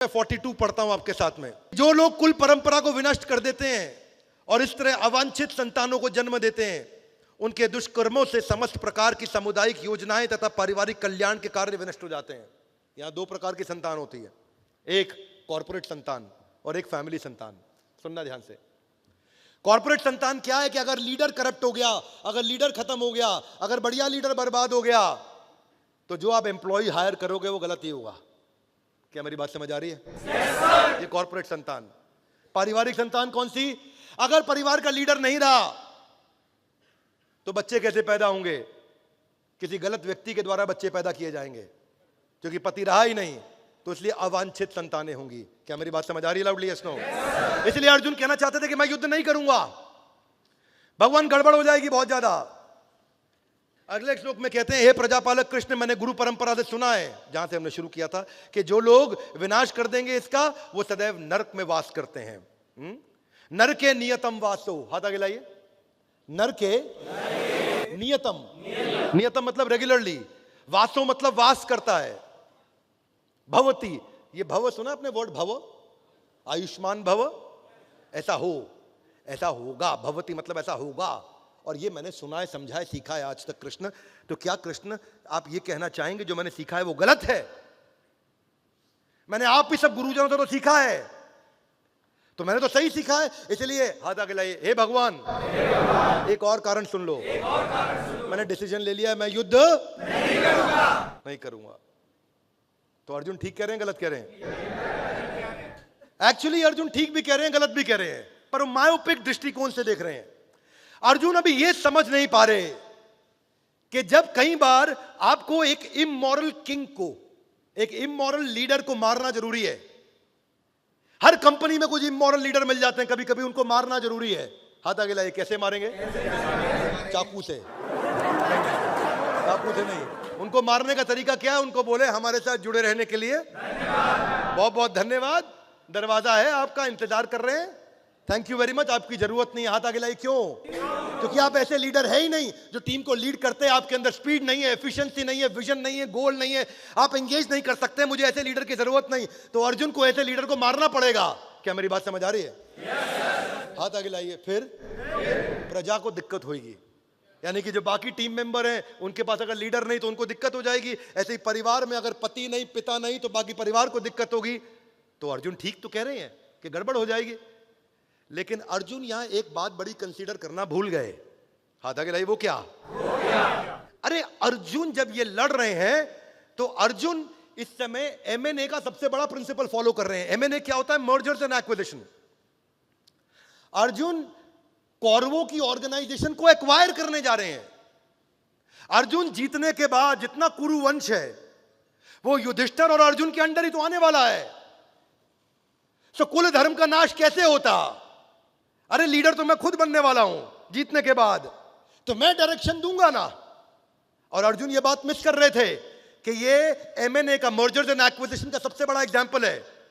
42 पढ़ता हूं आपके साथ में। जो लोग कुल परंपरा को विनष्ट कर देते हैं और इस तरह अवांछित संतानों को जन्म देते हैं, उनके दुष्कर्मों से समस्त प्रकार की सामुदायिक योजनाएं तथा पारिवारिक कल्याण के कार्य विनष्ट हो जाते हैं। यहां दो प्रकार की संतान होती है, एक कॉर्पोरेट संतान और एक फैमिली संतान। सुनना ध्यान से। कॉर्पोरेट संतान क्या है कि अगर लीडर करप्ट हो गया, अगर लीडर खत्म हो गया, अगर बढ़िया लीडर बर्बाद हो गया, तो जो आप एम्प्लॉय हायर करोगे वो गलत ही होगा। क्या मेरी बात समझ आ रही है? ये कॉर्पोरेट संतान। पारिवारिक संतान कौन सी? अगर परिवार का लीडर नहीं रहा तो बच्चे कैसे पैदा होंगे? किसी गलत व्यक्ति के द्वारा बच्चे पैदा किए जाएंगे, क्योंकि पति रहा ही नहीं, तो इसलिए अवांछित संतानें होंगी। क्या मेरी बात समझ आ रही है? Loudly yes no? इसलिए अर्जुन कहना चाहते थे कि मैं युद्ध नहीं करूंगा, भगवान गड़बड़ हो जाएगी बहुत ज्यादा। अगले श्लोक में कहते हैं, हे प्रजापालक कृष्ण, मैंने गुरु परंपरा से सुना है, जहां से हमने शुरू किया था, कि जो लोग विनाश कर देंगे इसका, वो सदैव नरक में वास करते हैं। नर के नियतम वासो, हाथ आगे लाइए। नर के नियतम, नियतम मतलब रेगुलरली, वासो मतलब वास करता है। भवती, ये भव सुना आपने वर्ड भव? आयुष्मान भव, ऐसा हो, ऐसा होगा। भवती मतलब ऐसा होगा। और ये मैंने सुना है, समझा है, सीखा है आज तक कृष्ण। तो क्या कृष्ण आप ये कहना चाहेंगे जो मैंने सीखा है वो गलत है? मैंने आप भी सब गुरुजनों से तो सीखा है, तो मैंने तो सही सीखा है, इसलिए हाथ आगे लाइए। हे भगवान, एक और कारण सुन लो। मैंने डिसीजन ले लिया है, मैं युद्ध नहीं करूंगा। तो अर्जुन ठीक कह रहे हैं, गलत कह रहे हैं? एक्चुअली अर्जुन ठीक भी कह रहे हैं, गलत भी कह रहे हैं, पर मायोपिक दृष्टिकोण से देख रहे हैं। अर्जुन अभी यह समझ नहीं पा रहे कि जब कई बार आपको एक इमोरल किंग को, एक इमोरल लीडर को मारना जरूरी है। हर कंपनी में कुछ इमोरल लीडर मिल जाते हैं, कभी कभी उनको मारना जरूरी है। हाथ आगे लाइए। कैसे मारेंगे? चाकू से? चाकू से नहीं। उनको मारने का तरीका क्या है? उनको बोले हमारे साथ जुड़े रहने के लिए बहुत बहुत धन्यवाद, दरवाजा है आपका, इंतजार कर रहे हैं, थैंक यू वेरी मच, आपकी जरूरत नहीं है। हाथ आगे लाइए। क्यों? क्योंकि आप ऐसे लीडर है ही नहीं जो टीम को लीड करते हैं। आपके अंदर स्पीड नहीं है, एफिशिएंसी नहीं है, विजन नहीं है, गोल नहीं है, आप एंगेज नहीं कर सकते। मुझे ऐसे लीडर की जरूरत नहीं। तो अर्जुन को ऐसे लीडर को मारना पड़ेगा। क्या मेरी बात समझ आ रही है? हाथ आगे लाइए। फिर प्रजा को दिक्कत होगी, यानी कि जो बाकी टीम मेंबर हैं उनके पास अगर लीडर नहीं तो उनको दिक्कत हो जाएगी। ऐसे ही परिवार में अगर पति नहीं, पिता नहीं, तो बाकी परिवार को दिक्कत होगी। तो अर्जुन ठीक तो कह रहे हैं कि गड़बड़ हो जाएगी, लेकिन अर्जुन यहां एक बात बड़ी कंसीडर करना भूल गए। हाथ आगे लाइए। वो क्या? अरे अर्जुन जब ये लड़ रहे हैं तो अर्जुन इस समय एमएनए का सबसे बड़ा प्रिंसिपल फॉलो कर रहे हैं। एमएनए क्या होता है? Mergers and acquisition. अर्जुन कौरवों की ऑर्गेनाइजेशन को एक्वायर करने जा रहे हैं। अर्जुन जीतने के बाद जितना कुरु वंश है वो युधिष्ठिर और अर्जुन के अंडर ही तो आने वाला है। सो कुल धर्म का नाश कैसे होता? अरे लीडर तो मैं खुद बनने वाला हूं जीतने के बाद, तो मैं डायरेक्शन दूंगा ना। और अर्जुन ये बात मिस कर रहे थे कि ये एमएनए का, मर्जर्स एंड एक्विजिशन का सबसे बड़ा एग्जांपल है।